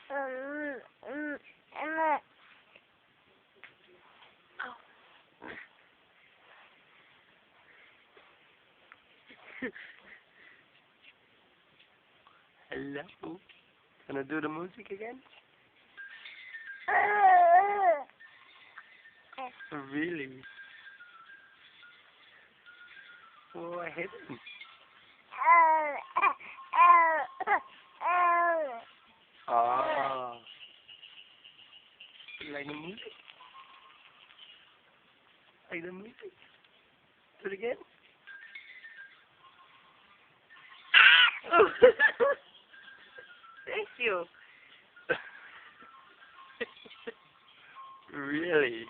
Um, Hello. Can I do the music again? Really? Oh, I hit him. Ah. Like the music? Like the music? Do it again? Thank you. Really?